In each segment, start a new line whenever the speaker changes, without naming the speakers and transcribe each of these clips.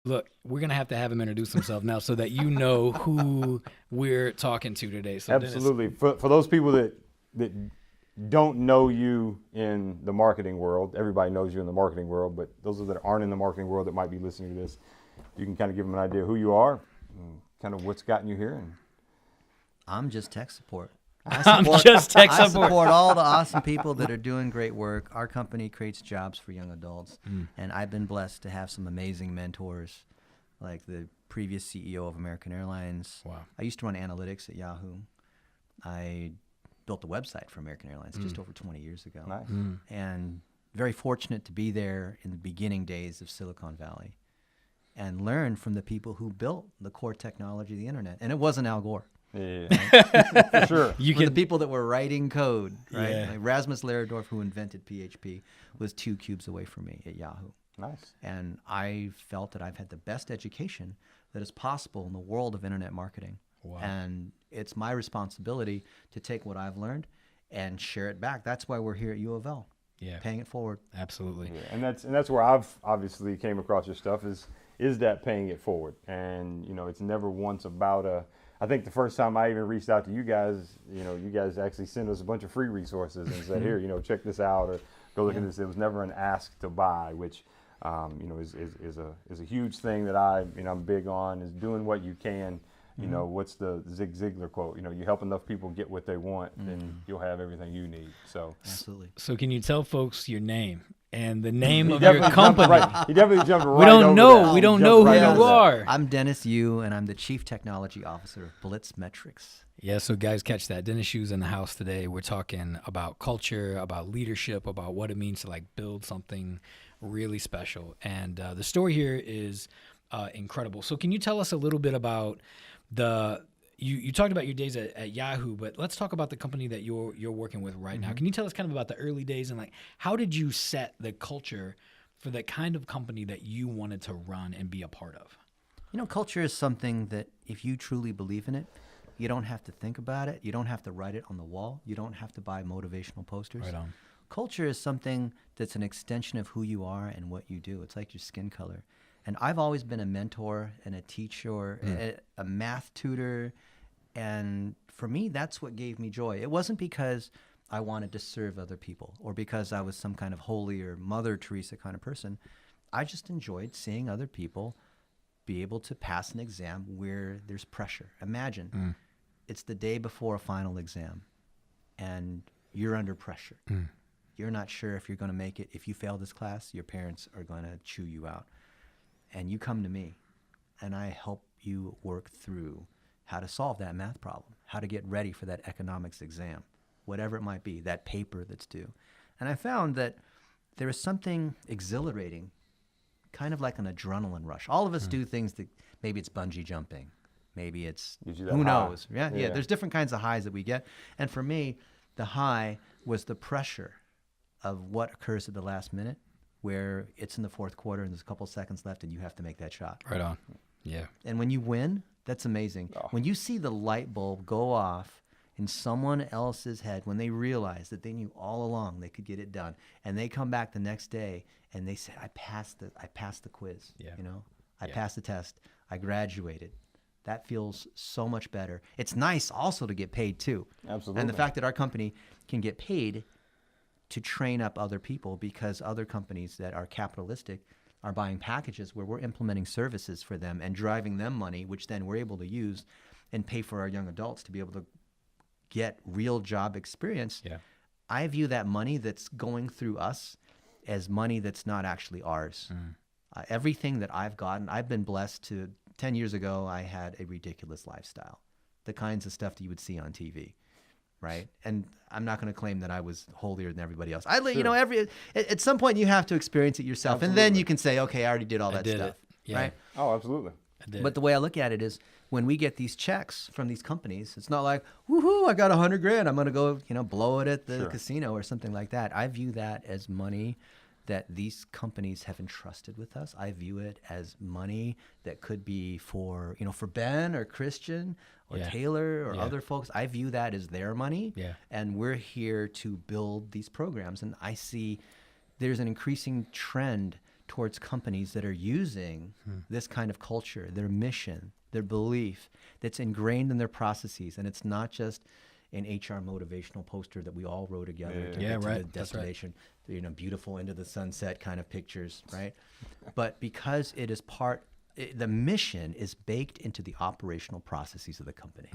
Look, we're going to have him introduce himself now so that you know who we're talking to today. So
Absolutely. For those people that don't know you in the marketing world, everybody knows you in the marketing world, but those that aren't in the marketing world that might be listening to this, you can kind of give them an idea of who you are, and kind of what's gotten you here. And
I'm just tech support.
I
support all the awesome people that are doing great work. Our company creates jobs for young adults, and I've been blessed to have some amazing mentors, like the previous CEO of American Airlines.
Wow.
I used to run analytics at Yahoo. I built a website for American Airlines just over 20 years ago.
Nice.
And very fortunate to be there in the beginning days of Silicon Valley and learn from the people who built the core technology of the internet. And it wasn't Al Gore.
Yeah, for sure.
The people that were writing code, right?
Yeah.
Like Rasmus Lerdorf, who invented PHP, was 2 cubes away from me at Yahoo.
Nice.
And I felt that I've had the best education that is possible in the world of internet marketing.
Wow.
And it's my responsibility to take what I've learned and share it back. That's why we're here at U of L, paying it forward.
Absolutely.
Yeah, and that's where I've obviously came across your stuff is that paying it forward. And it's never once about I think the first time I even reached out to you guys, you guys actually sent us a bunch of free resources and said, here, check this out or go look at this. It was never an ask to buy, which is a huge thing that I'm big on, is doing what you can. What's the Zig Ziglar quote? You help enough people get what they want, then you'll have everything you need. So
Absolutely.
So can you tell folks your name and the name of your company?
He definitely jumped right
We don't
over
know.
that.
We don't
He
know
jumped
who
right
you
over that.
are.
I'm Dennis Yu, and I'm the Chief Technology Officer of Blitz Metrics.
Yeah, so guys, catch that. Dennis Yu's in the house today. We're talking about culture, about leadership, about what it means to build something really special. And the story here is incredible. So can you tell us a little bit about you talked about your days at Yahoo, but let's talk about the company that you're working with right now. Can you tell us kind of about the early days and how did you set the culture for the kind of company that you wanted to run and be a part of?
Culture is something that if you truly believe in it, you don't have to think about it. You don't have to write it on the wall. You don't have to buy motivational posters.
Right on.
Culture is something that's an extension of who you are and what you do. It's like your skin color. And I've always been a mentor and a teacher, a math tutor. And for me, that's what gave me joy. It wasn't because I wanted to serve other people or because I was some kind of holy or Mother Teresa kind of person. I just enjoyed seeing other people be able to pass an exam where there's pressure. Imagine it's the day before a final exam and you're under pressure. You're not sure if you're going to make it. If you fail this class, your parents are going to chew you out. And you come to me and I help you work through how to solve that math problem, how to get ready for that economics exam, whatever it might be, that paper that's due. And I found that there is something exhilarating, kind of like an adrenaline rush. All of us do things that maybe it's bungee jumping, maybe it's who knows. Yeah, there's different kinds of highs that we get. And for me, the high was the pressure of what occurs at the last minute, where it's in the fourth quarter and there's a couple seconds left and you have to make that shot.
Right on. Yeah.
And when you win, that's amazing.
Oh.
When you see the light bulb go off in someone else's head, when they realize that they knew all along they could get it done, and they come back the next day and they say, I passed the quiz.
Yeah.
I passed the test. I graduated. That feels so much better. It's nice also to get paid too.
Absolutely.
And the fact that our company can get paid to train up other people, because other companies that are capitalistic are buying packages where we're implementing services for them and driving them money, which then we're able to use and pay for our young adults to be able to get real job experience.
Yeah.
I view that money that's going through us as money that's not actually ours. Everything that I've gotten, I've been blessed to. 10 years ago, I had a ridiculous lifestyle, the kinds of stuff that you would see on TV. Right. And I'm not going to claim that I was holier than everybody else. At some point you have to experience it yourself.
Absolutely.
And then you can say, okay, I already did all that
did
stuff.
it. Yeah.
Right.
Oh, absolutely.
But the way I look at it is when we get these checks from these companies, it's not like, woohoo, I got $100,000. I'm going to go, blow it at the casino or something like that. I view that as money that these companies have entrusted with us. I view it as money that could be for Ben or Christian or Taylor or other folks. I view that as their money.
Yeah.
And we're here to build these programs. And I see there's an increasing trend towards companies that are using this kind of culture, their mission, their belief that's ingrained in their processes. And it's not just an HR motivational poster that we all row together to
Yeah,
get to
right.
the
That's right.
destination, beautiful into the sunset kind of pictures, right? But because it is the mission is baked into the operational processes of the company.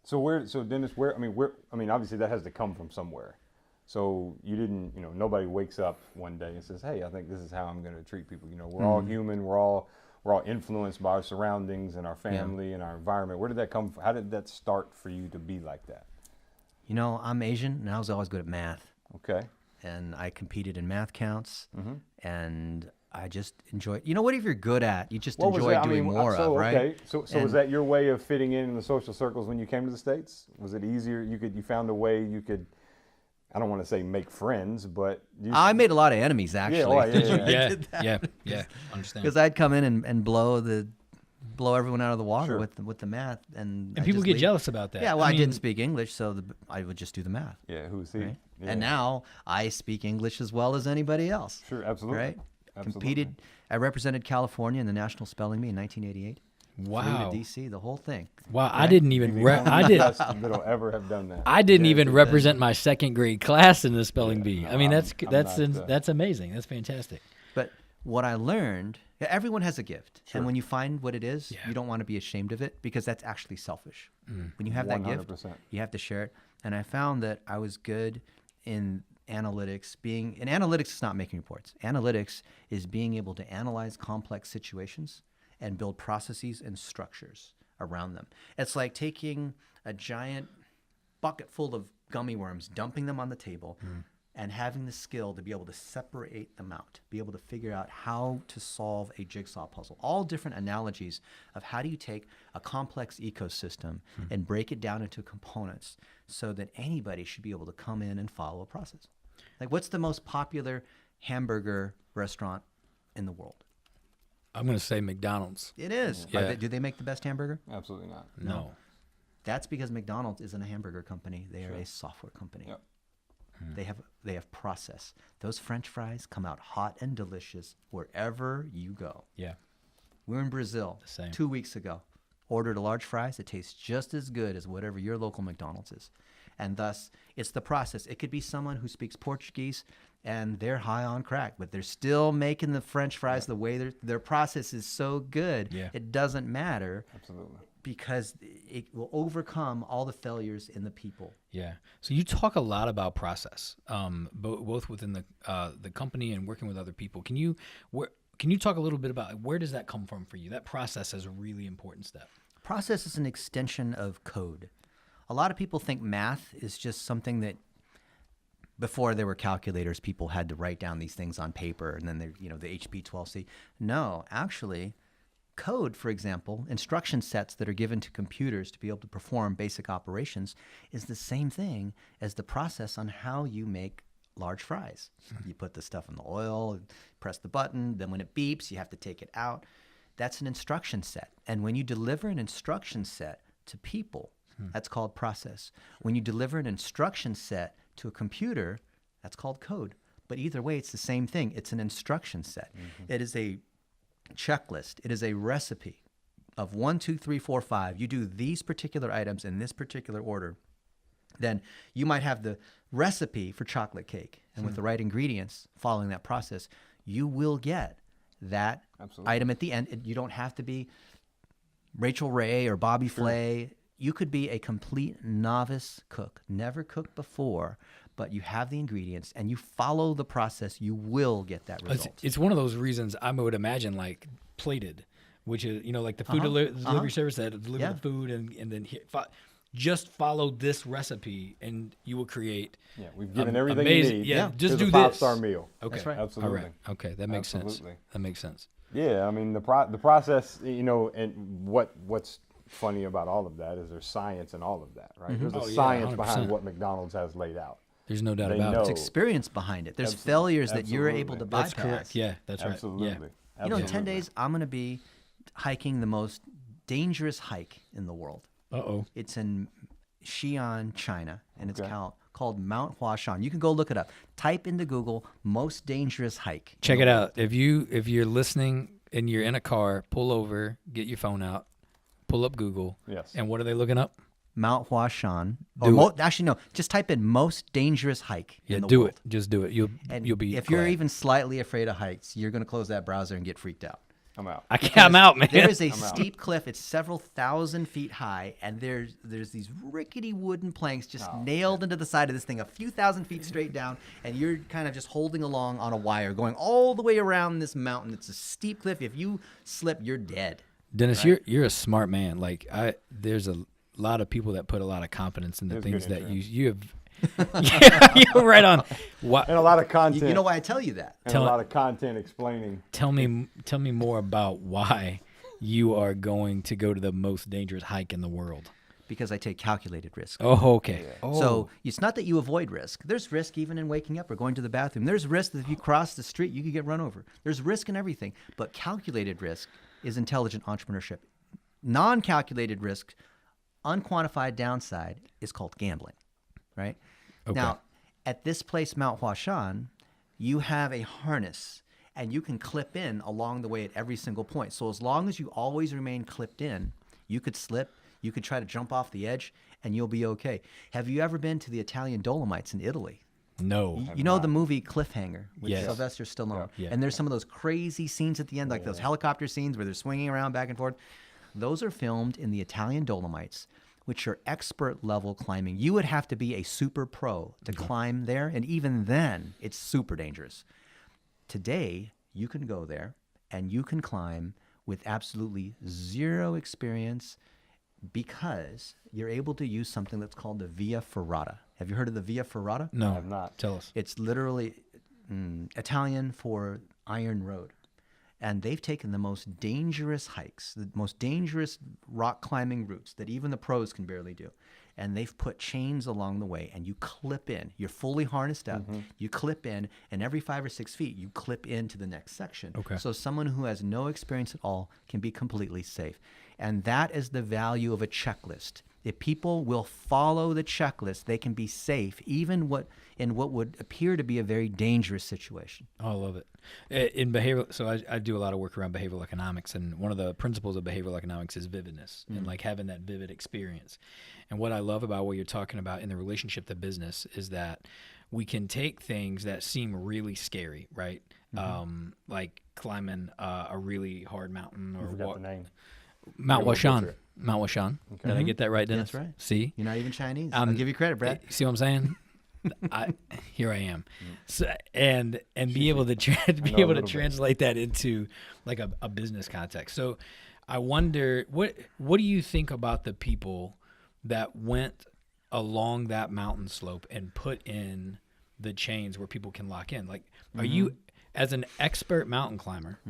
So Dennis, obviously that has to come from somewhere. So you didn't, nobody wakes up one day and says, "Hey, I think this is how I'm going to treat people." We're all human. We're all influenced by our surroundings and our family and our environment. Where did that come from? How did that start for you to be like that?
I'm Asian, and I was always good at math.
Okay.
And I competed in math counts, and I just enjoy. What if you're good at? You just enjoy doing more of, right?
Okay. So was that your way of fitting in the social circles when you came to the States? Was it easier? You found a way you could. I don't want to say make friends, but
I made a lot of enemies actually.
Yeah. Understand.
Because I'd come in and blow everyone out of the water with the math, and
people
just
get
leave.
jealous about that.
Yeah, well, I didn't speak English, so I would just do the math.
Yeah, who's he?
Right?
Yeah.
And now I speak English as well as anybody else.
Sure, absolutely.
Right?
Absolutely.
I represented California in the National Spelling Bee in 1988.
Wow.
Flew to DC, the whole thing.
Wow, I didn't even.
You're the
I
only
did.
person that'll ever have done that.
I didn't
Yeah,
even
so
represent my second grade class in the spelling bee. I mean,
I'm
that's amazing. That's fantastic.
But what I learned, everyone has a gift. And when you find what it is, you don't want to be ashamed of it because that's actually selfish. When you have that gift,
100%.
you have to share it. And I found that I was good in analytics. Analytics is not making reports. Analytics is being able to analyze complex situations and build processes and structures around them. It's like taking a giant bucket full of gummy worms, dumping them on the table, and having the skill to be able to separate them out, be able to figure out how to solve a jigsaw puzzle. All different analogies of how do you take a complex ecosystem and break it down into components so that anybody should be able to come in and follow a process. Like, what's the most popular hamburger restaurant in the world?
I'm going to say McDonald's.
It is.
Yeah.
Do they make the best hamburger?
Absolutely not.
No.
That's because McDonald's isn't a hamburger company. They are a software company.
Yep.
They have process. Those French fries come out hot and delicious wherever you go.
Yeah.
We're in Brazil
same.
2 weeks ago. Ordered a large fries. It tastes just as good as whatever your local McDonald's is. And thus, it's the process. It could be someone who speaks Portuguese and they're high on crack, but they're still making the French fries the way their process is so good.
Yeah.
It doesn't matter
Absolutely.
because it will overcome all the failures in the people.
Yeah. So you talk a lot about process, both within the company and working with other people. Can you talk a little bit about where does that come from for you? That process is a really important step.
Process is an extension of code. A lot of people think math is just something that before there were calculators, people had to write down these things on paper, and then the HP12C. No, actually, code, for example, instruction sets that are given to computers to be able to perform basic operations is the same thing as the process on how you make large fries. You put the stuff in the oil, press the button, then when it beeps, you have to take it out. That's an instruction set. And when you deliver an instruction set to people, that's called process. When you deliver an instruction set to a computer, that's called code. But either way, it's the same thing. It's an instruction set. It is a checklist. It is a recipe of 1, 2, 3, 4, 5. You do these particular items in this particular order. Then you might have the recipe for chocolate cake. And with the right ingredients, following that process, you will get that item at the end. You don't have to be Rachel Ray or Bobby Flay. You could be a complete novice cook, never cooked before, but you have the ingredients and you follow the process, you will get that result.
It's one of those reasons I would imagine, like Plated, which is, like the food delivery service that deliver the food and then just follow this recipe and you will create.
Yeah, we've given everything you need.
Yeah, just
Here's
do
a
this.
5-star meal.
Okay,
That's right.
Absolutely.
All right. Okay, that makes sense.
Absolutely.
That makes sense.
Yeah, I mean the process, and what's funny about all of that is there's science in all of that, right? There's a science
100%.
behind what McDonald's has laid out.
There's no doubt
They
about
know.
it.
There's experience behind it. There's
Absolutely.
failures that you're able to bypass.
That's correct. Yeah, that's right.
Absolutely.
Yeah.
In 10 days, I'm going to be hiking the most dangerous hike in the world.
Uh-oh.
It's in Xi'an, China, and it's
Okay.
called Mount Huashan. You can go look it up. Type into Google most dangerous hike.
Check it out. If you're listening and you're in a car, pull over, get your phone out, pull up Google.
Yes.
And what are they looking up?
Mount Huashan.
Do
Actually, no. Just type in most dangerous hike
Yeah,
in the
do
world.
it. Just do it. You'll be.
If you're
glad.
even slightly afraid of heights, you're going to close that browser and get freaked out.
I'm out.
I'm out, man.
There is a
out.
steep cliff. It's several thousand feet high, and there's these rickety wooden planks just nailed into the side of this thing, a few thousand feet straight down, and you're kind of just holding along on a wire, going all the way around this mountain. It's a steep cliff. If you slip, you're dead.
Dennis, you're a smart man. Like there's a lot of people that put a lot of confidence in the
That's
things
good
that
insurance.
you have. Yeah, you're right on. What?
And a lot of content.
You know why I tell you that?
and
Tell
a
it-
lot of content explaining.
Tell me more about why you are going to go to the most dangerous hike in the world.
Because I take calculated risk.
Oh, okay.
So it's not that you avoid risk. There's risk even in waking up or going to the bathroom. There's risk that if you cross the street, you could get run over. There's risk in everything. But calculated risk is intelligent entrepreneurship. Non-calculated risk, unquantified downside, is called gambling, right?
Okay.
Now, at this place, Mount Huashan, you have a harness, and you can clip in along the way at every single point. So as long as you always remain clipped in, you could slip, you could try to jump off the edge, and you'll be okay. Have you ever been to the Italian Dolomites in Italy?
No.
You know the movie Cliffhanger with
Yes.
Sylvester Stallone?
Yeah.
And there's some of those crazy scenes at the end, like those helicopter scenes where they're swinging around back and forth. Those are filmed in the Italian Dolomites, which are expert level climbing. You would have to be a super pro to climb there, and even then, it's super dangerous. Today, you can go there and you can climb with absolutely zero experience because you're able to use something that's called the Via Ferrata. Have you heard of the Via Ferrata?
No.
have not.
Tell us.
It's literally Italian for Iron Road. And they've taken the most dangerous hikes, the most dangerous rock climbing routes that even the pros can barely do. And they've put chains along the way, and you clip in. You're fully harnessed up. You clip in, and every 5 or 6 feet, you clip into the next section.
Okay.
So someone who has no experience at all can be completely safe. And that is the value of a checklist. If people will follow the checklist, they can be safe, even in what would appear to be a very dangerous situation.
Oh, I love it. In behavioral, so I do a lot of work around behavioral economics, and one of the principles of behavioral economics is vividness and like having that vivid experience. And what I love about what you're talking about in the relationship to business is that we can take things that seem really scary, right? Like climbing a really hard mountain or
Forgot the name.
Mount
You won't
Washan.
butcher it.
Mount Washan. Did I get that right, Dennis?
That's right.
See?
You're not even Chinese. I'll give you credit, Brad.
See what I'm saying? Here I am, so, and be able to be able to
bit.
translate that into like a business context. So, I wonder what do you think about the people that went along that mountain slope and put in the chains where people can lock in? Like, are you as an expert mountain climber?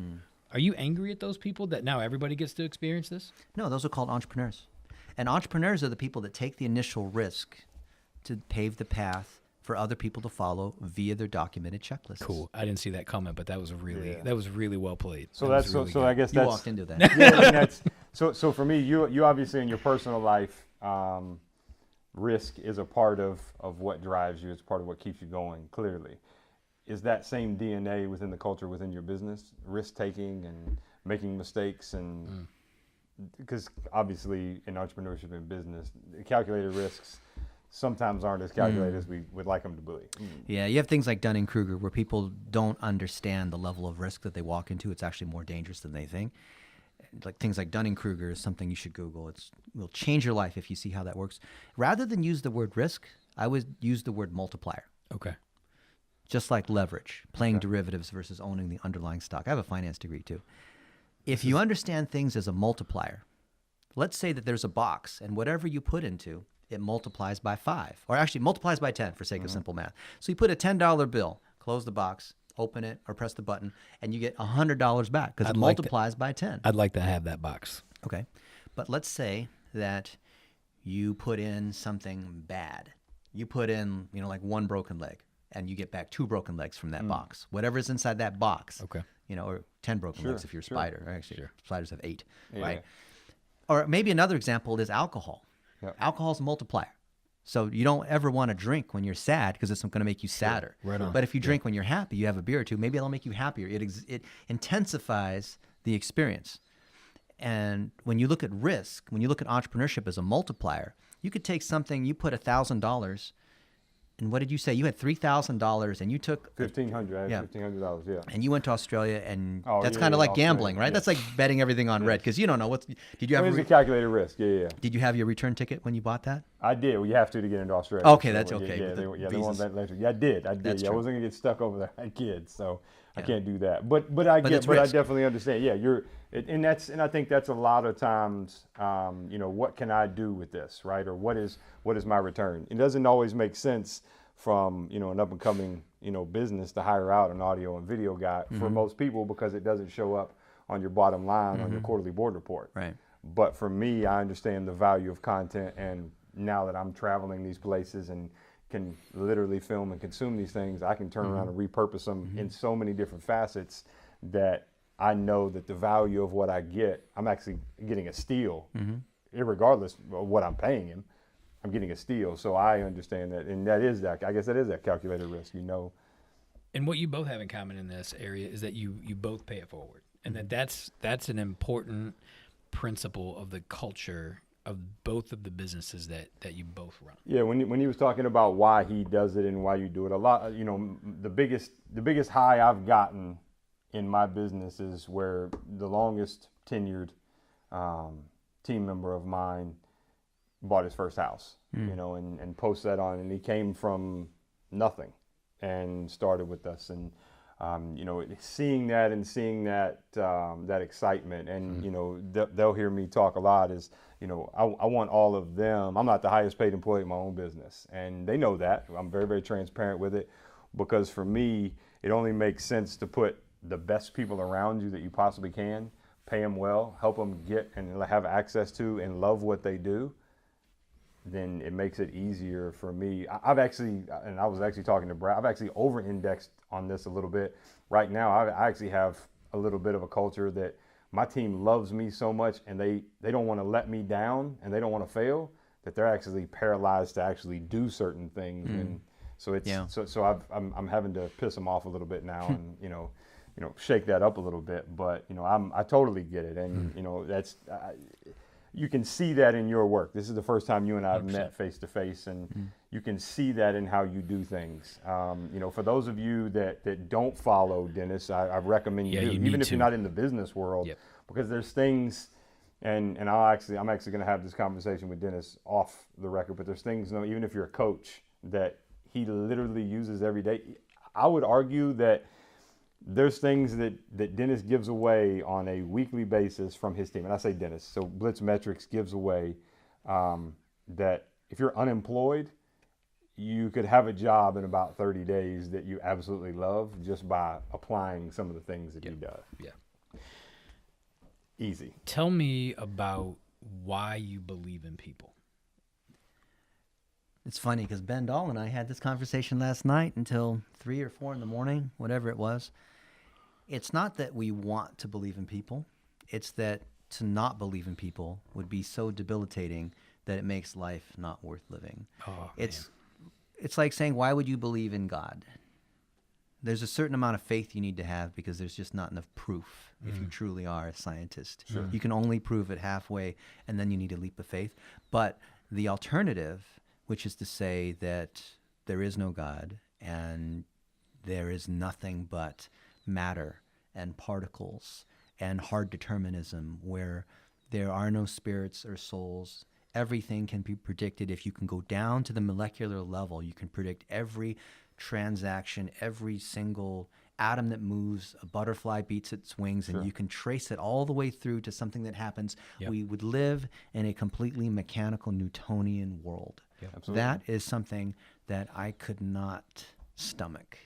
Are you angry at those people that now everybody gets to experience this?
No, those are called entrepreneurs. And entrepreneurs are the people that take the initial risk to pave the path for other people to follow via their documented checklists.
Cool. I didn't see that coming, but that was really well played.
So
That was
that's
really
so
good.
I guess
You
that's
walked into that.
yeah, and that's so for me, you obviously in your personal life, risk is a part of what drives you. It's part of what keeps you going. Clearly, is that same DNA within the culture within your business? Risk taking and making mistakes, and because obviously in entrepreneurship and business, calculated risks sometimes aren't as calculated as we would like them to be.
Yeah, you have things like Dunning-Kruger where people don't understand the level of risk that they walk into. It's actually more dangerous than they think. Like things like Dunning-Kruger is something you should Google. It will change your life if you see how that works. Rather than use the word risk, I would use the word multiplier.
Okay.
Just like leverage, playing derivatives versus owning the underlying stock. I have a finance degree too. If you understand things as a multiplier, let's say that there's a box and whatever you put into, it multiplies by 5, or actually multiplies by 10 for sake of simple math. So you put a $10 bill, close the box, open it, or press the button, and you get $100 back because it
like that.
multiplies by 10.
I'd like to have that box.
Okay. But let's say that you put in something bad. You put in, like 1 broken leg, and you get back 2 broken legs from that box. Whatever's inside that box.
Okay.
Or 10 broken legs if you're a spider. Or actually, spiders have 8, right? Or maybe another example is alcohol.
Yep.
Alcohol's a multiplier. So you don't ever want to drink when you're sad because it's going to make you sadder.
Right on.
But if you drink when you're happy, you have a beer or two, maybe it'll make you happier. It intensifies the experience. And when you look at risk, when you look at entrepreneurship as a multiplier, you could take something, you put $1,000, and what did you say? You had $3,000 and you took
$1,500. I had
Yeah.
$1,500. Yeah.
and you went to Australia, and
Oh,
that's
yeah,
kind of
yeah,
like
Australia,
gambling, right?
yeah.
That's like betting everything on red because you don't know what's. Did you have
It's a calculated risk. Yeah.
Did you have your return ticket when you bought that?
I did. Well, you have to get into Australia.
Okay,
So,
that's
yeah,
okay,
Yeah,
with
they,
the
yeah, they want
visas.
that later. Yeah, I did.
That's
Yeah, I
true.
wasn't gonna get stuck over there. I had kids, so I
Yeah.
can't do that. But I
But
get.
it's
But I
risk.
definitely understand. Yeah, and I think that's a lot of times. What can I do with this, right? Or what is my return? It doesn't always make sense from an up and coming business to hire out an audio and video guy for
Mm-hmm.
most people because it doesn't show up on your bottom line on your quarterly board report.
Right.
But for me, I understand the value of content, and now that I'm traveling these places and can literally film and consume these things, I can turn around and repurpose them in so many different facets that I know that the value of what I get, I'm actually getting a steal, irregardless of what I'm paying him. I'm getting a steal, so I understand that, and I guess that is that calculated risk,
And what you both have in common in this area is that you both pay it forward, and that's an important principle of the culture of both of the businesses that you both run.
Yeah, when he was talking about why he does it and why you do it, a lot, the biggest high I've gotten in my business is where the longest tenured team member of mine bought his first house, and posted that on, and he came from nothing and started with us, and seeing that that excitement, and they'll hear me talk a lot is, I want all of them. I'm not the highest paid employee in my own business, and they know that. I'm very, very transparent with it, because for me, it only makes sense to put the best people around you that you possibly can, pay them well, help them get and have access to and love what they do. Then it makes it easier for me. I've actually, and I was actually talking to Brad, I've actually over-indexed on this a little bit. Right now, I actually have a little bit of a culture that my team loves me so much, and they don't want to let me down, and they don't want to fail, that they're actually paralyzed to actually do certain things. And so it's I'm having to piss them off a little bit now, and shake that up a little bit. But I totally get it, and that's. You can see that in your work. This is the first time you and I have
100%.
met face to face, and you can see that in how you do things. For those of you that don't follow Dennis, I recommend you
Yeah,
do,
you need
even if
to.
you're not in the business world,
Yep.
because there's things, and I'm actually going to have this conversation with Dennis off the record. But there's things, even if you're a coach, that he literally uses every day. I would argue that there's things that Dennis gives away on a weekly basis from his team. And I say Dennis, so Blitz Metrics gives away that if you're unemployed, you could have a job in about 30 days that you absolutely love just by applying some of the things that he does.
Yeah.
Easy.
Tell me about why you believe in people.
It's funny because Ben Dahl and I had this conversation last night until 3 or 4 in the morning, whatever it was. It's not that we want to believe in people. It's that to not believe in people would be so debilitating that it makes life not worth living.
Oh,
It's like saying, why would you believe in God? There's a certain amount of faith you need to have because there's just not enough proof if you truly are a scientist.
Sure.
You can only prove it halfway, and then you need a leap of faith. But the alternative, which is to say that there is no God and there is nothing but matter and particles and hard determinism, where there are no spirits or souls. Everything can be predicted. If you can go down to the molecular level, you can predict every transaction, every single atom that moves, a butterfly beats its wings, and you can trace it all the way through to something that happens.
Yep.
We would live in a completely mechanical Newtonian world.
Absolutely.
That is something that I could not stomach.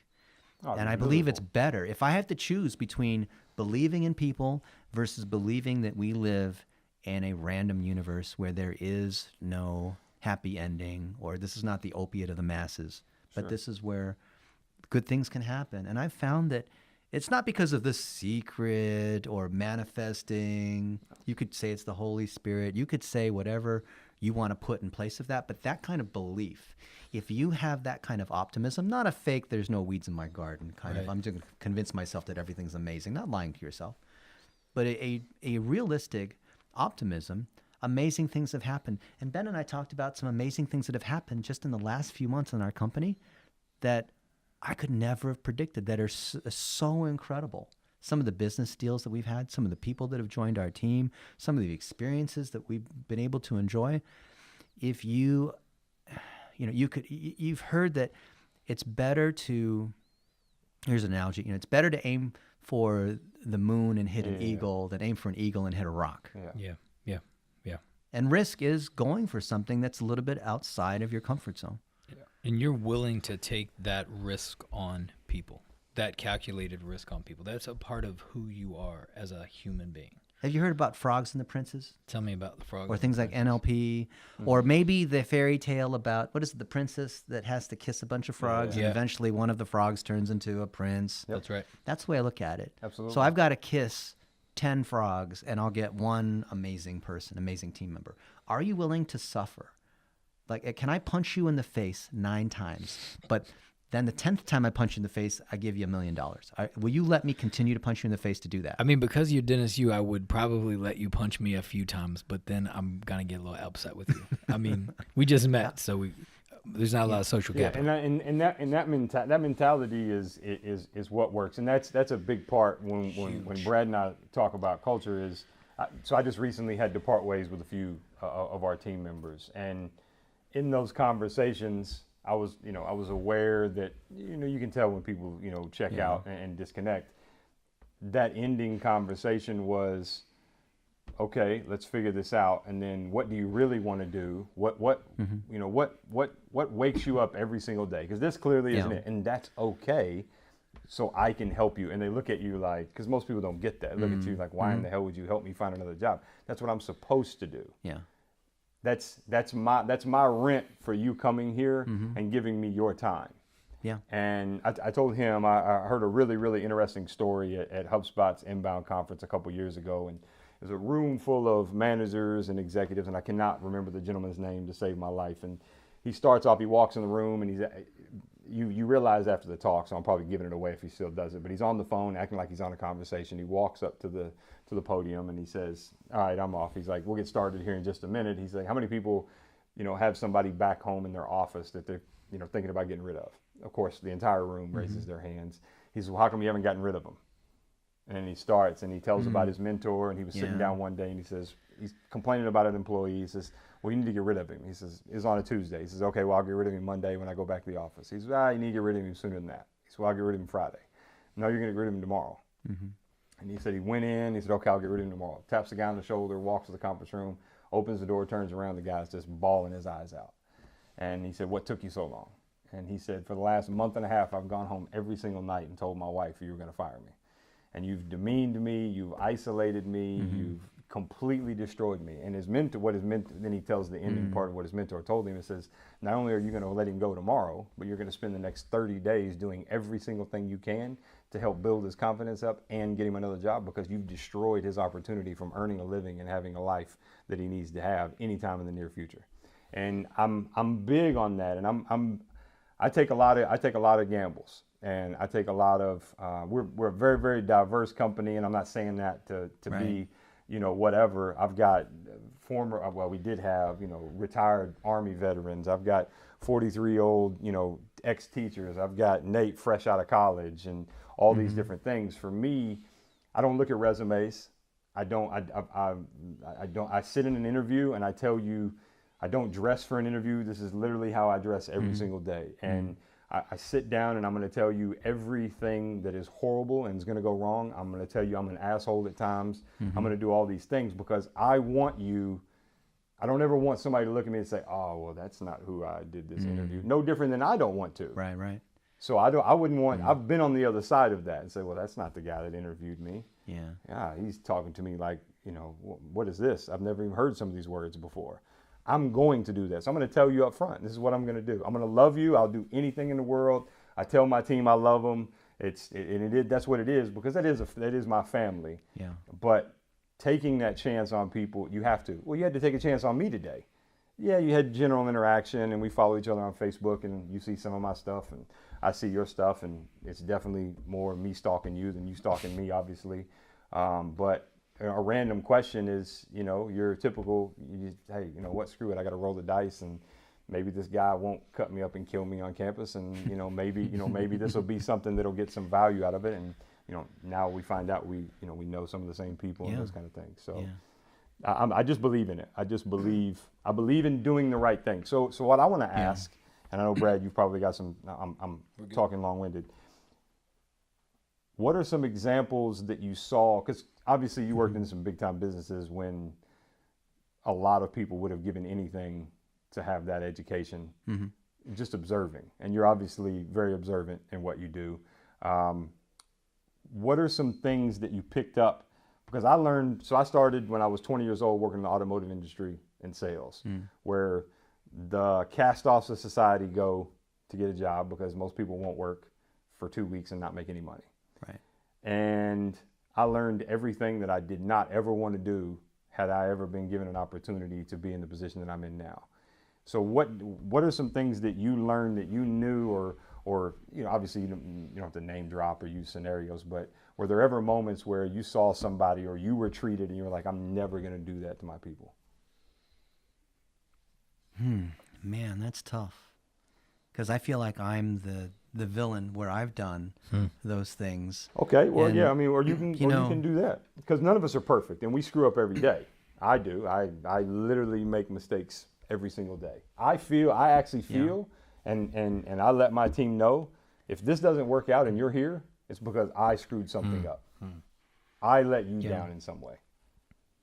Oh,
And I believe it's better. If I have to choose between believing in people versus believing that we live in a random universe where there is no happy ending, or this is not the opiate of the masses, but this is where good things can happen. And I've found that It's not because of the secret or manifesting. You could say it's the Holy Spirit. You could say whatever you want to put in place of that. But that kind of belief, if you have that kind of optimism, not a fake, there's no weeds in my garden kind of,
Right.
I'm just going to convince myself that everything's amazing, not lying to yourself, but a realistic optimism, amazing things have happened. And Ben and I talked about some amazing things that have happened just in the last few months in our company that I could never have predicted, that are so incredible. Some of the business deals that we've had, some of the people that have joined our team, some of the experiences that we've been able to enjoy. If you've heard that it's better to, here's an analogy, it's better to aim for the moon and hit an
Yeah.
eagle than aim for an eagle and hit a rock.
Yeah.
Yeah. Yeah. Yeah.
And risk is going for something that's a little bit outside of your comfort zone.
And you're willing to take that risk on people, that calculated risk on people. That's a part of who you are as a human being.
Have you heard about Frogs and the Princes?
Tell me about the frog.
Or things like NLP, or maybe the fairy tale about, what is it, the princess that has to kiss a bunch of frogs
Yeah.
and eventually one of the frogs turns into a prince.
That's right.
That's the way I look at it.
Absolutely.
So I've got to kiss 10 frogs and I'll get one amazing person, amazing team member. Are you willing to suffer? Like, can I punch you in the face 9 times, but then the 10th time I punch you in the face, I give you $1 million. Will you let me continue to punch you in the face to do that?
I mean, because you're Dennis Yu, I would probably let you punch me a few times, but then I'm gonna get a little upset with you. I mean, we just met, so there's not a lot of social
Yeah,
capital.
and that mentality is what works, and that's a big part when Brad and I talk about culture. So I just recently had to part ways with a few of our team members, and in those conversations, I was aware that you can tell when people check out and disconnect. That ending conversation was, okay, let's figure this out, and then what do you really want to do? What wakes you up every single day? Because this clearly isn't
Yeah.
it, and that's okay. So I can help you. And they look at you like, because most people don't get that. Look at you like, why in the hell would you help me find another job? That's what I'm supposed to do.
Yeah.
That's my rent for you coming here and giving me your time.
Yeah.
And I told him, I heard a really, really interesting story at HubSpot's Inbound conference a couple years ago. And there's a room full of managers and executives, and I cannot remember the gentleman's name to save my life. And he starts off, he walks in the room, and you realize after the talk, so I'm probably giving it away if he still does it, but he's on the phone acting like he's on a conversation. He walks up to the podium and he says, all right, I'm off. He's like, we'll get started here in just a minute. He's like, how many people, have somebody back home in their office that they're, thinking about getting rid of? Of course, the entire room raises their hands. He says, well, how come you haven't gotten rid of them? And he starts and he tells about his mentor, and he was sitting
Yeah.
down one day and he says, he's complaining about an employee. He says, well, you need to get rid of him. He says, it's on a Tuesday. He says, okay, well, I'll get rid of him Monday when I go back to the office. He says, you need to get rid of him sooner than that. He says, well, I'll get rid of him Friday. No, you're going to get rid of him tomorrow. And he said he went in, he said, okay, I'll get rid of him tomorrow. Taps the guy on the shoulder, walks to the conference room, opens the door, turns around, the guy's just bawling his eyes out. And he said, what took you so long? And he said, for the last month and a half, I've gone home every single night and told my wife you were going to fire me. And you've demeaned me, you've isolated me, you've completely destroyed me. And then he tells the ending part of what his mentor told him. It says, not only are you going to let him go tomorrow, but you're going to spend the next 30 days doing every single thing you can to help build his confidence up and get him another job, because you've destroyed his opportunity from earning a living and having a life that he needs to have anytime in the near future. And I'm big on that, and I take a lot of gambles, and I take a lot of we're a very, very diverse company, and I'm not saying that to
Right.
be whatever. I've got we did have retired Army veterans. I've got 43-year-old ex-teachers. I've got Nate fresh out of college, and all these different things. For me, I don't look at resumes. I sit in an interview and I tell you, I don't dress for an interview. This is literally how I dress every single day. And I sit down and I'm going to tell you everything that is horrible and is going to go wrong. I'm going to tell you I'm an asshole at times. I'm going to do all these things because I don't ever want somebody to look at me and say, oh, well, that's not who I did this interview. No different than I don't want to.
Right.
So I wouldn't want, I've been on the other side of that and say, well, that's not the guy that interviewed me.
Yeah.
Yeah, he's talking to me like, what is this? I've never even heard some of these words before. I'm going to do this. I'm going to tell you up front. This is what I'm going to do. I'm going to love you. I'll do anything in the world. I tell my team I love them. That's what it is, because that is my family.
Yeah.
But taking that chance on people, you have to. Well, you had to take a chance on me today. Yeah, you had general interaction, and we follow each other on Facebook, and you see some of my stuff, and I see your stuff, and it's definitely more me stalking you than you stalking me, obviously. But a random question is, your typical, hey, you know what, screw it, I got to roll the dice, and maybe this guy won't cut me up and kill me on campus, and maybe this will be something that'll get some value out of it, and now we find out we know some of the same people and those kind of things. So.
Yeah.
I just believe in it. I believe in doing the right thing. So what I want to ask, and I know Brad, you've probably got some. I'm talking long-winded. What are some examples that you saw? Because obviously you worked in some big-time businesses when a lot of people would have given anything to have that education.
Mm-hmm.
Just observing, and you're obviously very observant in what you do. What are some things that you picked up? Because I started when I was 20 years old working in the automotive industry in sales, where the cast-offs of society go to get a job because most people won't work for 2 weeks and not make any money.
Right.
And I learned everything that I did not ever want to do had I ever been given an opportunity to be in the position that I'm in now. So what are some things that you learned that you knew, or obviously you don't have to name drop or use scenarios, but were there ever moments where you saw somebody or you were treated and you were like, I'm never going to do that to my people?
Man, that's tough. Because I feel like I'm the villain where I've done those things.
Okay, well,
And,
yeah, I mean, or you can do that, because none of us are perfect, and we screw up every day. I do. I literally make mistakes every single day. I actually feel, and I let my team know, if this doesn't work out and you're here, it's because I screwed something up. I let you down in some way.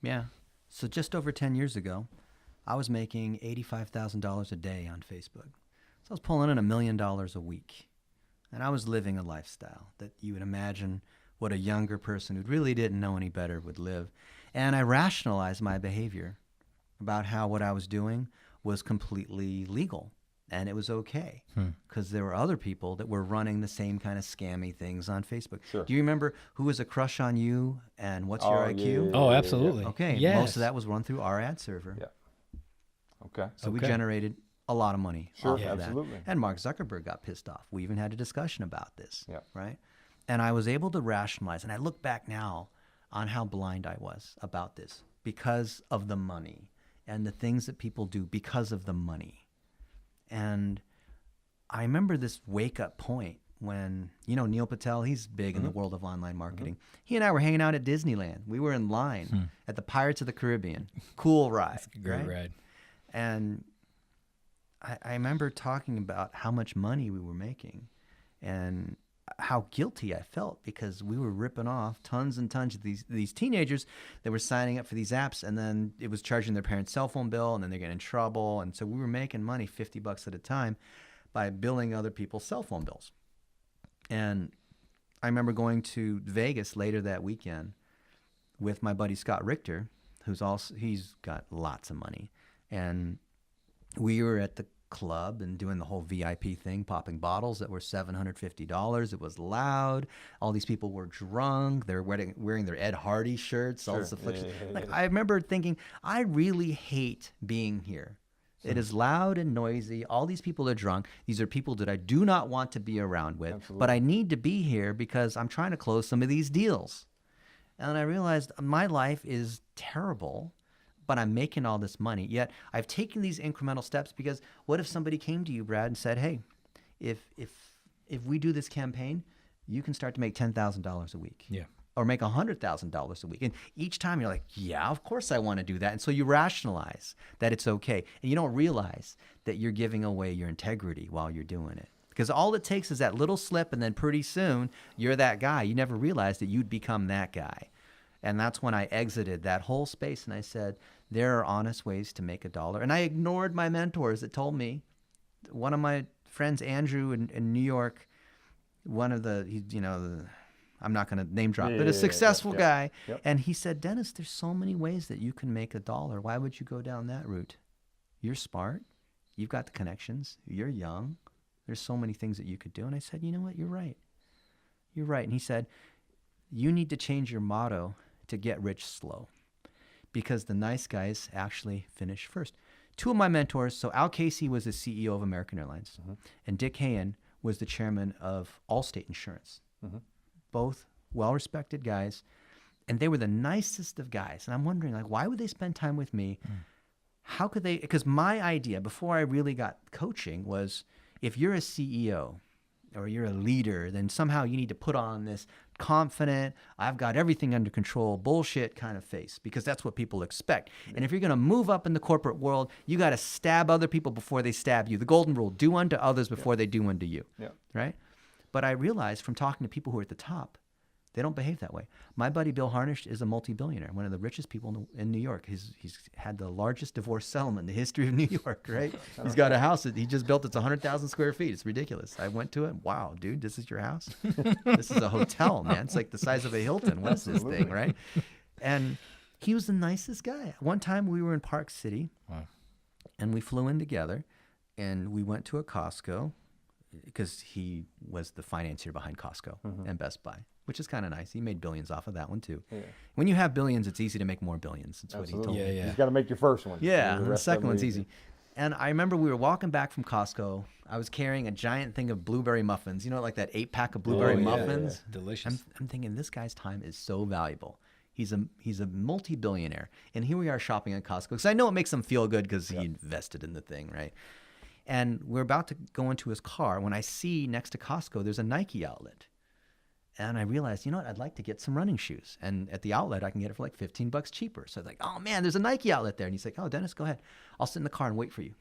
Yeah. So just over 10 years ago, I was making $85,000 a day on Facebook. So I was pulling in $1 million a week. And I was living a lifestyle that you would imagine what a younger person who really didn't know any better would live. And I rationalized my behavior about how what I was doing was completely legal. And it was okay, because there were other people that were running the same kind of scammy things on Facebook.
Sure.
Do you remember who was a crush on you and what's your IQ?
Oh, absolutely.
Okay,
Yes.
most of that was run through our ad server.
Yeah. Okay.
So we
Okay.
generated a lot of money
Sure,
off of
absolutely.
that. And Mark Zuckerberg got pissed off. We even had a discussion about this,
Yeah.
right? And I was able to rationalize, and I look back now on how blind I was about this because of the money and the things that people do because of the money. And I remember this wake-up point when, Neil Patel, he's big in the world of online marketing. He and I were hanging out at Disneyland. We were in line at the Pirates of the Caribbean. Cool ride.
Great ride.
And I remember talking about how much money we were making and how guilty I felt, because we were ripping off tons and tons of these teenagers that were signing up for these apps, and then it was charging their parents' cell phone bill, and then they're getting in trouble. And so we were making money $50 at a time by billing other people's cell phone bills. And I remember going to Vegas later that weekend with my buddy Scott Richter, he's got lots of money. And we were at the club and doing the whole VIP thing, popping bottles that were $750. It was loud. All these people were drunk. They were wearing their Ed Hardy shirts, all this affliction. I remember thinking, I really hate being here. It is loud and noisy. All these people are drunk. These are people that I do not want to be around with.
Absolutely.
But I need to be here because I'm trying to close some of these deals. And I realized my life is terrible, but I'm making all this money. Yet I've taken these incremental steps, because what if somebody came to you, Brad, and said, hey, if we do this campaign, you can start to make $10,000 a week.
Yeah.
Or make $100,000 a week. And each time you're like, yeah, of course I want to do that. And so you rationalize that it's okay. And you don't realize that you're giving away your integrity while you're doing it. Because all it takes is that little slip, and then pretty soon you're that guy. You never realized that you'd become that guy. And that's when I exited that whole space, and I said, there are honest ways to make $1. And I ignored my mentors that told me. One of my friends, Andrew, in New York, I'm not going to name drop, but a successful guy.
Yep.
And he said, Dennis, there's so many ways that you can make $1. Why would you go down that route? You're smart. You've got the connections. You're young. There's so many things that you could do. And I said, you know what? You're right. you're right. And he said, you need to change your motto to get rich slow, because the nice guys actually finish first. Two of my mentors, so Al Casey was the CEO of American Airlines, and Dick Hayen was the chairman of Allstate Insurance. Both well-respected guys, and they were the nicest of guys. And I'm wondering, like, why would they spend time with me? How could they? Because my idea before I really got coaching was, if you're a CEO or you're a leader, then somehow you need to put on this confident, I've got everything under control, bullshit kind of face, because that's what people expect. And if you're going to move up in the corporate world, you got to stab other people before they stab you. The golden rule, do unto others before they do unto you. Right? But I realized from talking to people who are at the top, they don't behave that way. My buddy Bill Harnish is a multi-billionaire, one of the richest people in New York. He's had the largest divorce settlement in the history of New York, right? He's got a house that he just built. It's 100,000 square feet. It's ridiculous. I went to it. Wow, dude, this is your house? This is a hotel, man. It's like the size of a Hilton. What is this thing, right? And he was the nicest guy. One time we were in Park City, and we flew in together, and we went to a Costco, because he was the financier behind Costco and Best Buy, which is kind of nice. He made billions off of that one too. When you have billions, it's easy to make more billions. That's what he told me.
You just got to make your first one.
Yeah,
and
the
rest
second
of them are
one's easy. And I remember we were walking back from Costco. I was carrying a giant thing of blueberry muffins. You know, like that 8-pack of blueberry muffins?
Delicious.
I'm thinking, this guy's time is so valuable. He's a multi-billionaire. And here we are shopping at Costco. Because I know it makes him feel good because he invested in the thing, right? And we're about to go into his car when I see next to Costco, there's a Nike outlet. And I realized, you know what, I'd like to get some running shoes. And at the outlet, I can get it for like $15 cheaper. So I was like, oh man, there's a Nike outlet there. And he's like, oh, Dennis, go ahead. I'll sit in the car and wait for you.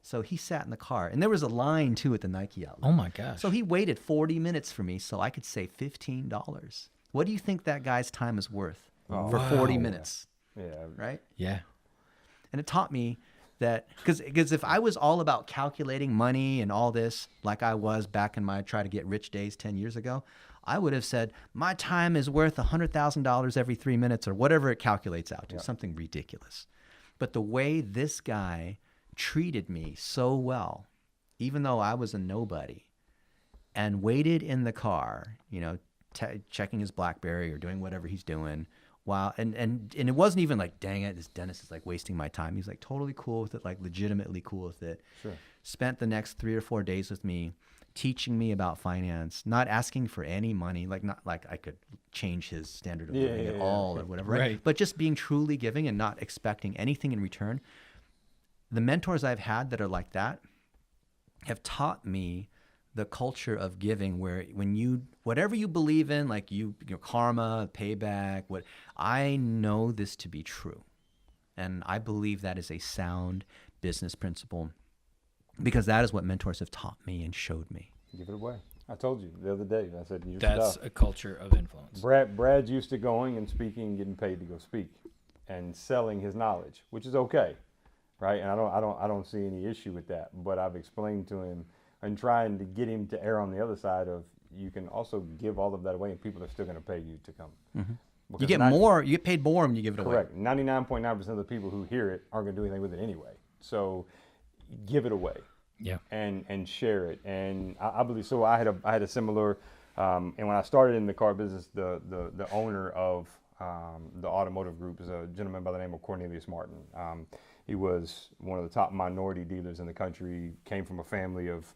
So he sat in the car. And there was a line too at the Nike outlet.
Oh my gosh.
So he waited 40 minutes for me so I could save $15. What do you think that guy's time is worth for 40 minutes? Right?
Yeah.
And it taught me that, because if I was all about calculating money and all this, like I was back in my try to get rich days 10 years ago, I would have said, my time is worth $100,000 every 3 minutes, or whatever it calculates out to, something ridiculous. But the way this guy treated me so well, even though I was a nobody, and waited in the car, you know, checking his BlackBerry or doing whatever he's doing, wow. And it wasn't even like, dang it, this Dennis is like wasting my time. He's like totally cool with it, like legitimately cool with it.
Sure.
Spent the next 3 or 4 days with me, teaching me about finance, not asking for any money, like not like I could change his standard of living at all or whatever, right? But just being truly giving and not expecting anything in return. The mentors I've had that are like that have taught me the culture of giving, where when you, whatever you believe in, like your karma, payback, what, I know this to be true. And I believe that is a sound business principle, because that is what mentors have taught me and showed me.
Give it away. I told you the other day. I said,
that's a culture of influence.
Brad's used to going and speaking and getting paid to go speak and selling his knowledge, which is okay, right? And I don't see any issue with that. But I've explained to him and trying to get him to err on the other side of, you can also give all of that away and people are still going to pay you to come.
You get more, you get paid more when you give it away.
Correct. 99.9% of the people who hear it aren't going to do anything with it anyway. So give it away.
Yeah.
And share it. And I believe, so I had a similar, and when I started in the car business, the owner of the automotive group is a gentleman by the name of Cornelius Martin. He was one of the top minority dealers in the country, came from a family of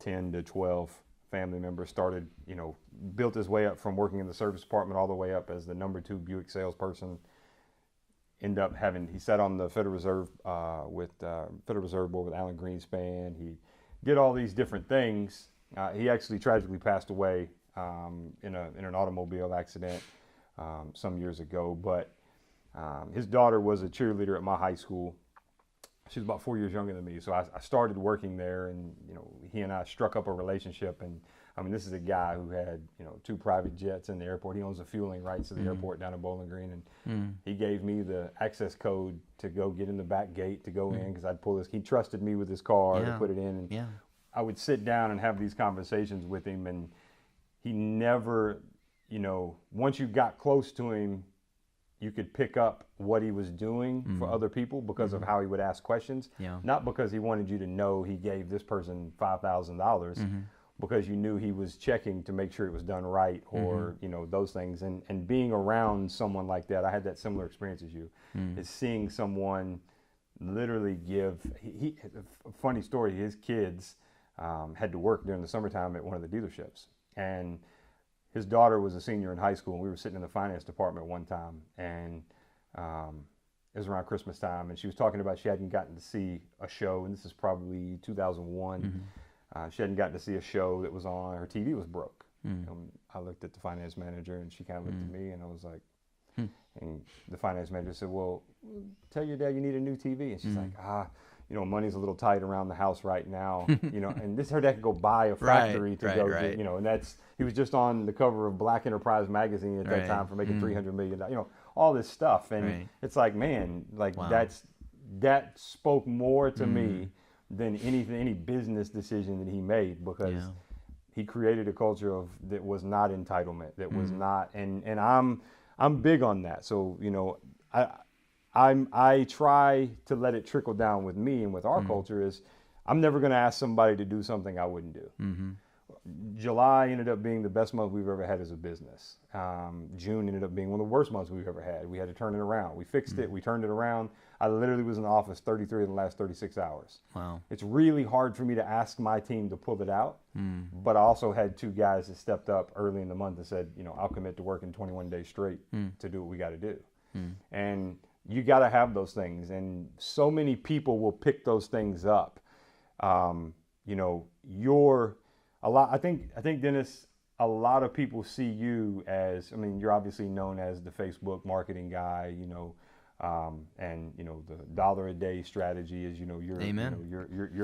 10 to 12 family members, started, built his way up from working in the service department all the way up as the number 2 Buick salesperson. Ended up he sat on the Federal Reserve Federal Reserve Board with Alan Greenspan. He did all these different things. He actually tragically passed away in an automobile accident some years ago. But his daughter was a cheerleader at my high school. She was about 4 years younger than me, so I started working there, and he and I struck up a relationship. And I mean, this is a guy who had 2 private jets in the airport. He owns the fueling rights to the airport down in Bowling Green, and he gave me the access code to go get in the back gate to go in, because I'd pull this. He trusted me with his car to put it in, and I would sit down and have these conversations with him, and he never, once you got close to him, you could pick up what he was doing for other people because of how he would ask questions. Not because he wanted you to know he gave this person $5,000, because you knew he was checking to make sure it was done right, or you know, those things. And being around someone like that, I had that similar experience as you, is seeing someone literally give. He a funny story. His kids had to work during the summertime at one of the dealerships, and his daughter was a senior in high school, and we were sitting in the finance department one time, and it was around Christmas time, and she was talking about she hadn't gotten to see a show, and this is probably 2001. She hadn't gotten to see a show that was on. Her TV was broke. I looked at the finance manager, and she kind of looked at me, and I was like, and the finance manager said, well, tell your dad you need a new TV. And she's like, you know, money's a little tight around the house right now, you know, and her dad could go buy a factory to go do, you know, and he was just on the cover of Black Enterprise magazine at that time for making $300 million, you know, all this stuff. And it's like, man, like that spoke more to me than any business decision that he made, because he created a culture that was not entitlement, that was not, and I'm big on that. So, you know, I try to let it trickle down with me and with our culture. Is I'm never going to ask somebody to do something I wouldn't do. July ended up being the best month we've ever had as a business. June ended up being one of the worst months we've ever had. We had to turn it around. We fixed it. We turned it around. I literally was in the office 33 of the last 36 hours.
Wow. It's
really hard for me to ask my team to pull it out. But I also had two guys that stepped up early in the month and said, you know, I'll commit to working 21 days straight to do what we got to do. And you got to have those things. And so many people will pick those things up. You know, I think Dennis, a lot of people see you as, I mean, you're obviously known as the Facebook marketing guy, you know, and you know, the $1 a day strategy is, you know, your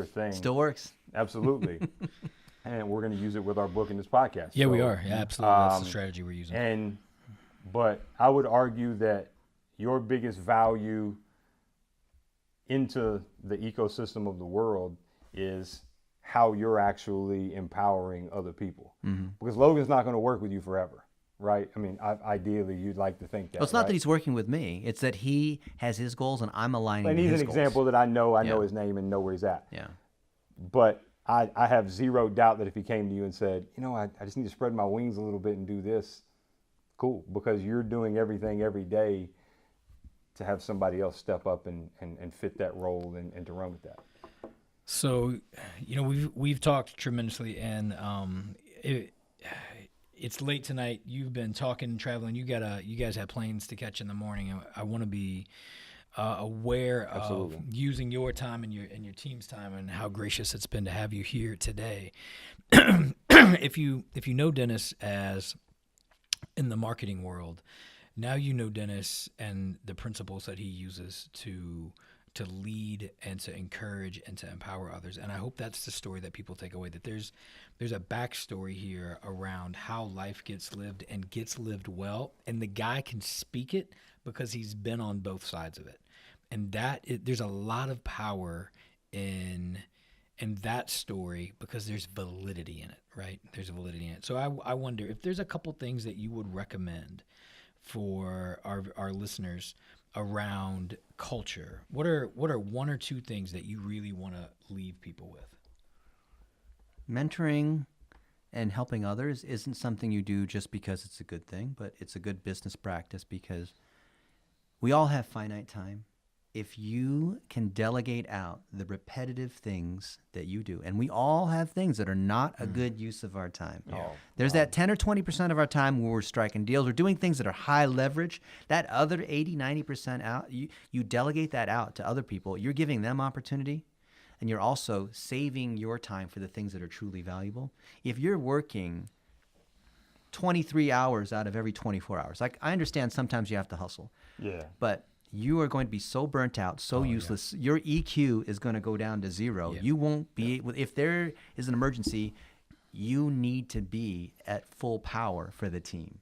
thing.
Still works.
Absolutely. And we're going to use it with our book and this podcast.
Yeah, so, we are. Yeah, absolutely. That's the strategy we're using.
But I would argue that your biggest value into the ecosystem of the world is how you're actually empowering other people. Because Logan's not going to work with you forever, right? I mean, ideally, you'd like to think that.
Well, it's not that he's working with me. It's that he has his goals and I'm aligning with his goals.
And he's an example that I know his name and know where he's at.
Yeah.
But I have zero doubt that if he came to you and said, you know, I just need to spread my wings a little bit and do this, cool. Because you're doing everything every day to have somebody else step up and fit that role and to run with that.
So, you know, we've talked tremendously, and it's late tonight. You've been talking and traveling. You guys have planes to catch in the morning. I want to be aware of using your time and your team's time, and how gracious it's been to have you here today. If you know Dennis as in the marketing world, now you know Dennis and the principles that he uses to lead and to encourage and to empower others. And I hope that's the story that people take away, that there's a backstory here around how life gets lived and gets lived well. And the guy can speak it because he's been on both sides of it. And there's a lot of power in that story because there's validity in it, right? There's validity in it. So I wonder if there's a couple things that you would recommend for our listeners around culture. What are one or two things that you really want to leave people with?
Mentoring and helping others isn't something you do just because it's a good thing, but it's a good business practice because we all have finite time. If you can delegate out the repetitive things that you do, and we all have things that are not a good use of our time.
Yeah.
There's that 10 or 20% of our time where we're striking deals. We're doing things that are high leverage. That other 80, 90% out, you delegate that out to other people. You're giving them opportunity, and you're also saving your time for the things that are truly valuable. If you're working 23 hours out of every 24 hours, like I understand sometimes you have to hustle.
Yeah.
But you are going to be so burnt out, so useless. Yeah. Your EQ is going to go down to zero. Yeah. You won't be able, if there is an emergency, you need to be at full power for the team.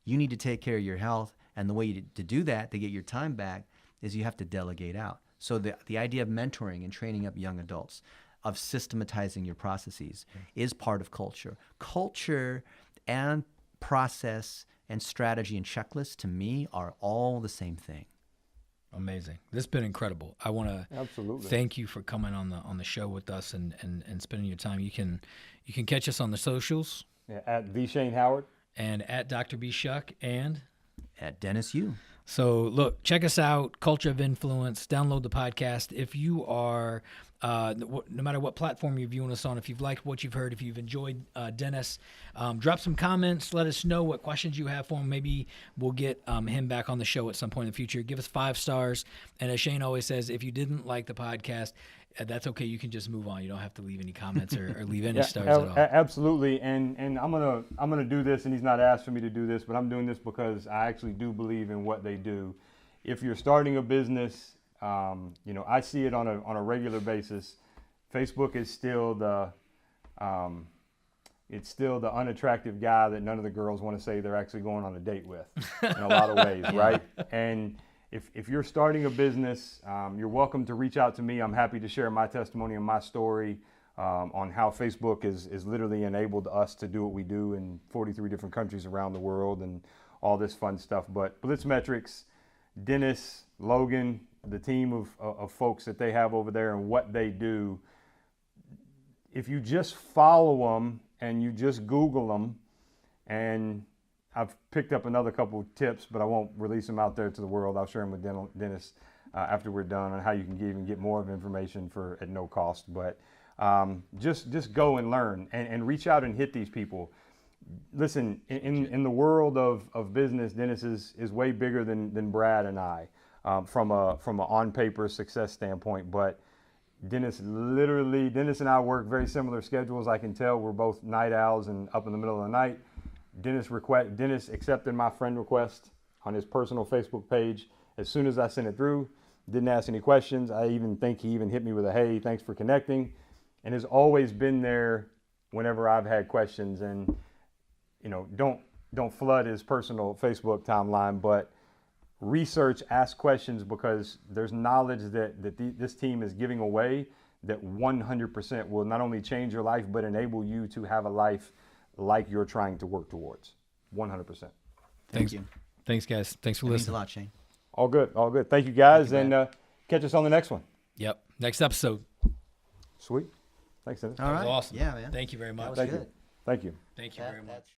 You need to take care of your health, and the way to do that, to get your time back, is you have to delegate out. So the idea of mentoring and training up young adults, of systematizing your processes, is part of culture. Culture and process and strategy and checklist, to me, are all the same thing.
Amazing. This has been incredible. I want to
Absolutely.
thank you for coming on the show with us and spending your time. You can catch us on the socials
Yeah, at the Shane Howard.
and at Dr. B Shuck. And
At Dennis Yu.
so look, check us out, Culture of Influence. Download the podcast. If you are, no matter what platform you're viewing us on, if you've liked what you've heard, if you've enjoyed Dennis, drop some comments. Let us know what questions you have for him. Maybe we'll get him back on the show at some point in the future. Give us 5 stars. And as Shane always says, if you didn't like the podcast, that's okay. You can just move on. You don't have to leave any comments or leave any stars at all.
Absolutely. And I'm gonna do this, and he's not asked for me to do this, but I'm doing this because I actually do believe in what they do. If you're starting a business, I see it on a regular basis. Facebook is still the unattractive guy that none of the girls want to say they're actually going on a date with in a lot of ways, right? And if you're starting a business, you're welcome to reach out to me. I'm happy to share my testimony and my story on how Facebook is literally enabled us to do what we do in 43 different countries around the world and all this fun stuff. But Blitzmetrics, Dennis, Logan, the team of folks that they have over there and what they do, if you just follow them and you just Google them, and I've picked up another couple tips, but I won't release them out there to the world. I'll share them with Dennis after we're done on how you can even get more of information at no cost. But just go and learn and reach out and hit these people. Listen, in the world of business, Dennis is way bigger than Brad and I from a on paper success standpoint. But Dennis and I work very similar schedules. I can tell we're both night owls and up in the middle of the night. Dennis accepted my friend request on his personal Facebook page as soon as I sent it through. Didn't ask any questions. I even think he even hit me with a, hey, thanks for connecting, and has always been there whenever I've had questions. And don't flood his personal Facebook timeline, but research, ask questions, because there's knowledge that this team is giving away that 100% will not only change your life, but enable you to have a life like you're trying to work towards. 100%.
Thank you.
Thanks, guys. Thanks for
That means
listening.
a lot, Shane.
All good. Thank you, guys.
Thank you,
and catch us on the next one.
Yep. Next episode.
Sweet. Thanks, Dennis.
All
That was
right.
awesome.
Yeah, man.
Thank you very much.
That was
Thank
good.
you. Thank you.
Thank you very much.